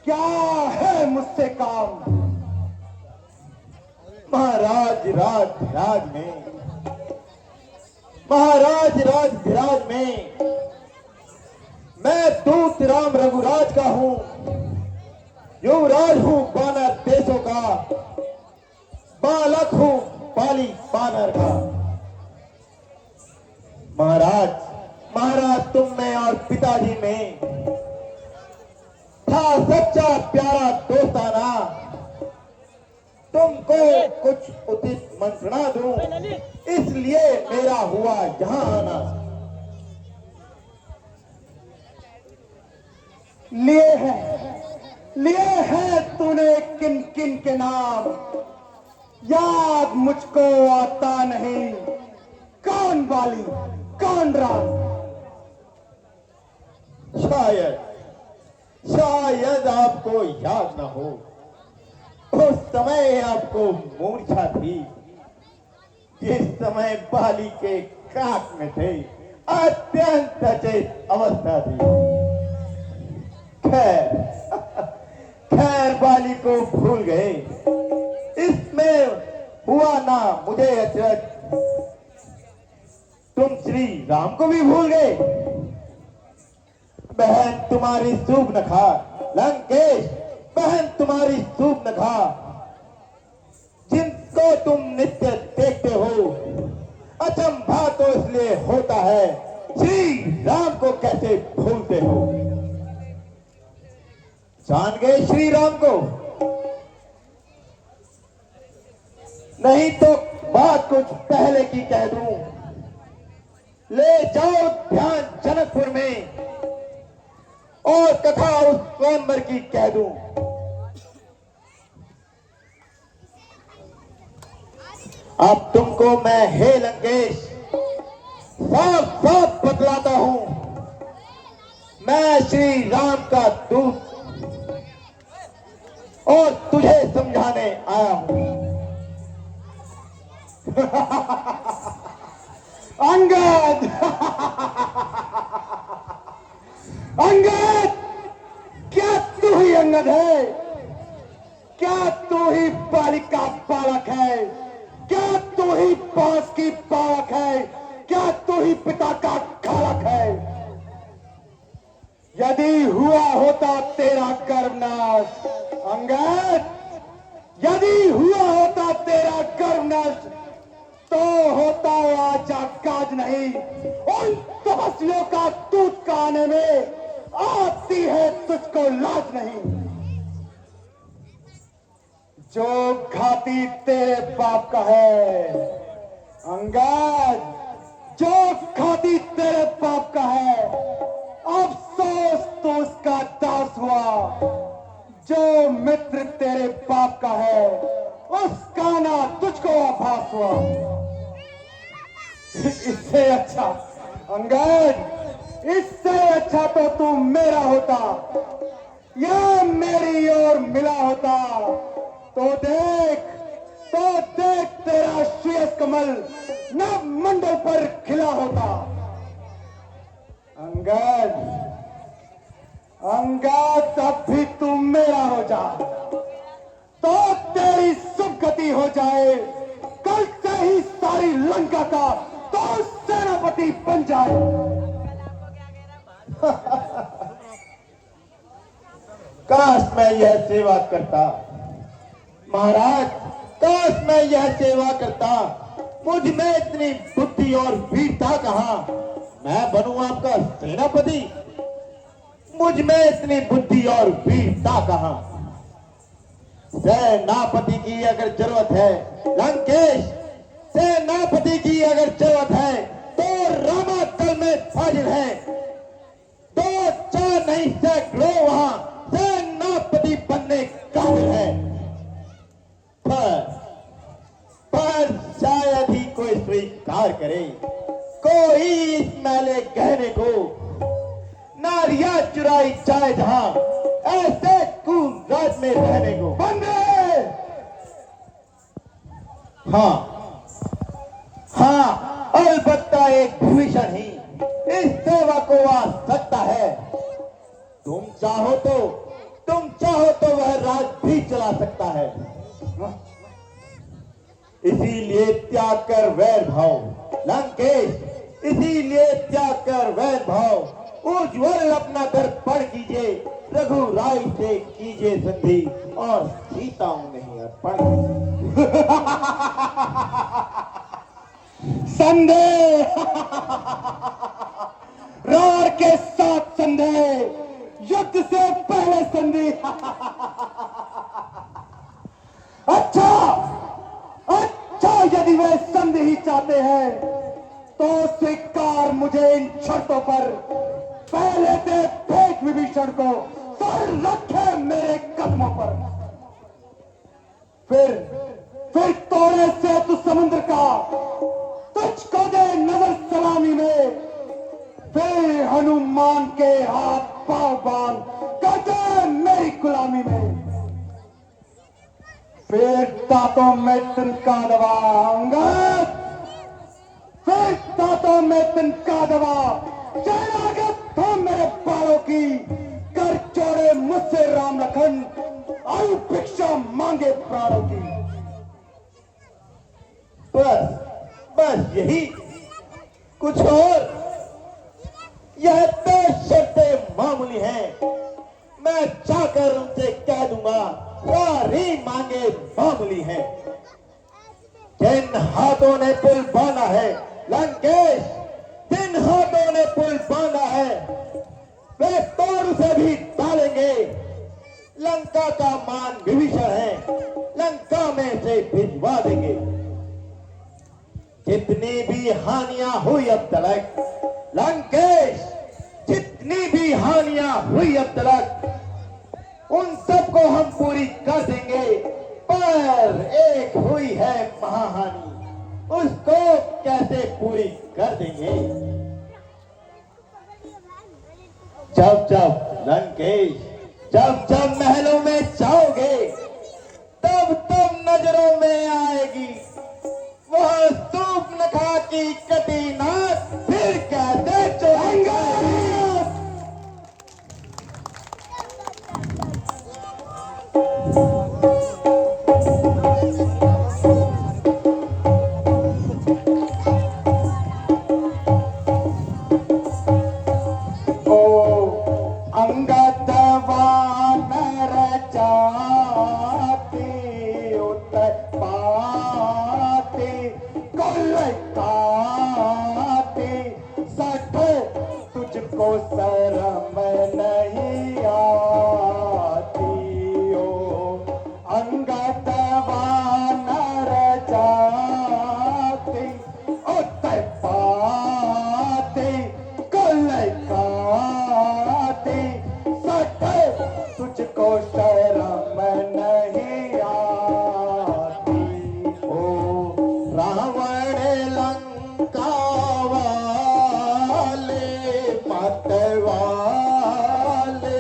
क्या है मुझसे काम? महाराज राज विराज में, महाराज राज विराज में मैं दूत राम रघुराज का हूं, युवराज हूं बानर देशों का, बालक हूं पाली बानर का। महाराज, महाराज तुम में और पिताजी में था सच्चा प्यारा दोस्ताना, तुमको कुछ उचित मंत्रणा दूं, इसलिए मेरा हुआ यहां आना। लिए हैं तूने किन किन के नाम, याद मुझको आता नहीं, कौन बाली कौन राम? शायद शायद आपको याद न हो, उस समय आपको मूर्छा थी, जिस समय बाली के काक में थे, अत्यंत अचेत अवस्था थी। खैर खैर बाली को भूल गए, इसमें हुआ ना मुझे अचरज, तुम श्री राम को भी भूल गए। बहन तुम्हारी सूप न खा, लंकेश बहन तुम्हारी सूप न खा, जिनको तुम नित्य देखते हो, अचंभा तो इसलिए होता है श्री राम को कैसे भूलते हो। जान गए श्री राम को? नहीं तो बात कुछ पहले की कह दूं, ले जाओ ध्यान जनकपुर में और कथा उस स्वयंवर की कह दूं। अब तुमको मैं हे लंकेश साफ साफ बतलाता हूं, मैं श्री राम का दूत और तुझे समझाने आया हूं। अंगद अंगद, क्या तू ही अंगद है? क्या तू ही बालिका बालक है? क्या तू ही बांस की पावक है? क्या तू ही पिता का खालक है? यदि हुआ होता तेरा गर्भनाश अंगद, यदि हुआ होता तेरा गर्भनाश, तो होता आजा काज नहीं, उन तपस्वियों का दूत का आने में आती है तुझको लाज नहीं। जो घाती तेरे बाप का है अंगद, जो घाती तेरे बाप का है, अफसोस तो उसका दास हुआ। जो मित्र तेरे बाप का है, उसका ना तुझको आभास हुआ। इससे अच्छा अंगद, इससे अच्छा तो तू मेरा होता, या मेरी ओर मिला होता, तो देख तेरा श्रेयस कमल नव मंडल पर खिला होता। अंगद अंगद, अब भी तू मेरा हो जा, तो तेरी सुगति हो जाए, कल से ही सारी लंका का तो सेनापति बन जाए। काश मैं यह सेवा करता, महाराज काश मैं यह सेवा करता, मुझ में इतनी बुद्धि और वीरता कहां, मैं बनूं आपका सेनापति। मुझ में इतनी बुद्धि और वीरता कहां। सेनापति की अगर जरूरत है लंकेश, सेनापति की अगर जरूरत है तो रामा दल में हाजिर है, दो चार नहीं सैकड़ों वहां सेनापति बनने काबिल है। पर शायद ही कोई स्वीकार करे, कोई इस मैले गहने को नारियां चुराई जाए जहां, ऐसे खून राज में रहने को। बंदे हाँ अलबत्ता एक भीषण ही इस सेवा को आ सकता है। तुम चाहो तो तुम चाहो तो वह राज भी चला सकता है। इसीलिए त्याग कर वैर भाव लंकेश, इसीलिए त्याग कर वैर भाव उज्ज्वल अपना दर्पण कीजिए, रघुराई से कीजिए संधि और सीता नहीं अर्पण। संधे रार के साथ संधे, युद्ध से पहले संधि। अच्छा अच्छा, यदि वे संधि ही चाहते हैं तो स्वीकार मुझे इन शर्तों पर। पहले दे भेंट विभीषण को, सर रखे मेरे कदमों पर। फिर तोड़े से तू समुद्र का, तुझको दे नजर सलामी में। फिर हनुमान के हाथ पांव बांध कर दे मेरी गुलामी में। फिर दांतों में तिनका दबाऊंगा, फिर दांतों में तिनका दबा शरणागत थाम मेरे बालों की। कर चोरे मुझसे राम लखन, आयु भिक्षा मांगे प्राणों की। बस बस यही, कुछ और? यह तो शर्तें मामूली हैं, मैं जाकर उनसे कह दूंगा सारी मांगे मामूली हैं। जिन हाथों ने पुल बांधा है लंकेश, जिन हाथों ने पुल बांधा है वे तोड़ उसे भी डालेंगे। लंका का मान विभीषण है, लंका में से भिजवा देंगे। जितनी भी हानियां हुई अब तक लंकेश, जितनी भी हानियां हुई अब तक, उन सबको हम पूरी कर देंगे। पर एक हुई है महाहानि, उसको कैसे पूरी कर देंगे? जब जब लंकेश, जब जब महलों में जाओगे तब तब नजरों में आएगी वह सूर्पनखा की कटी नाक, फिर कहते चलेंगे। अंगद वानर जाति उतर पाती, कुल काती सठ तुझको शर्म नहीं आती। ओ अंगद वानर जाति उतर पाती, कुल काती सठ तुझको शर्म नहीं आती। ओ रावण लंका वाले मत वाले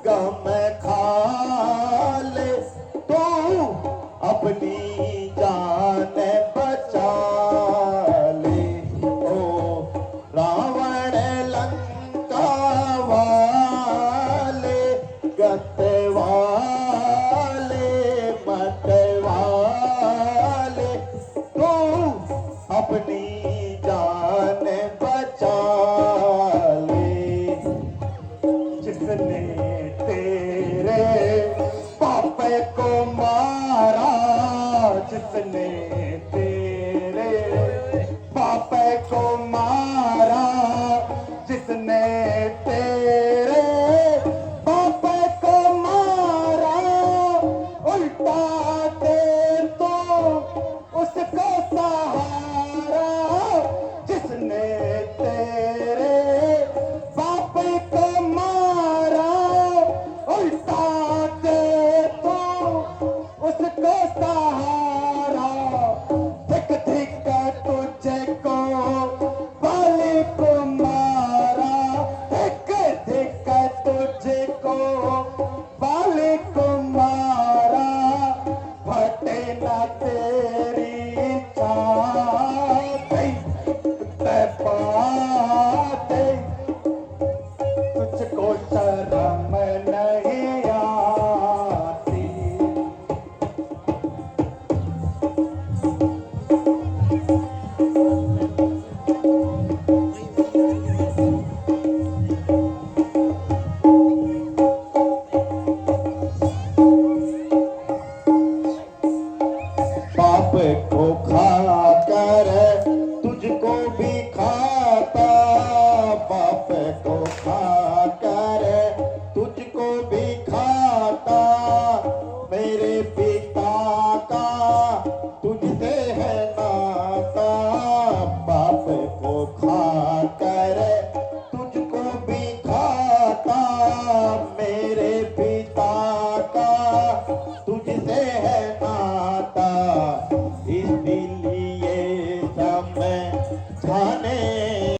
गम खाले, तू अपनी जान बचा ले। ओ रावण लंका वाले गत वाले मत वाले, तू अपनी जान बचा ले। जिसने तेरे पाप को मारा, जिसने तेरे पाप को मारा, जिसने तेरे पाप को मारा, उल्टा दे तो उसको सहारा। जिसने तेरे पाप को मारा, उल्टा दे तो उसको सहारा। धिक धिक तुझको बाली को मारा, धिक धिक तुझको बाली को मारा। फटे न तेरी छाती ते पाते, तुझको शर्म नहीं आ को खाकर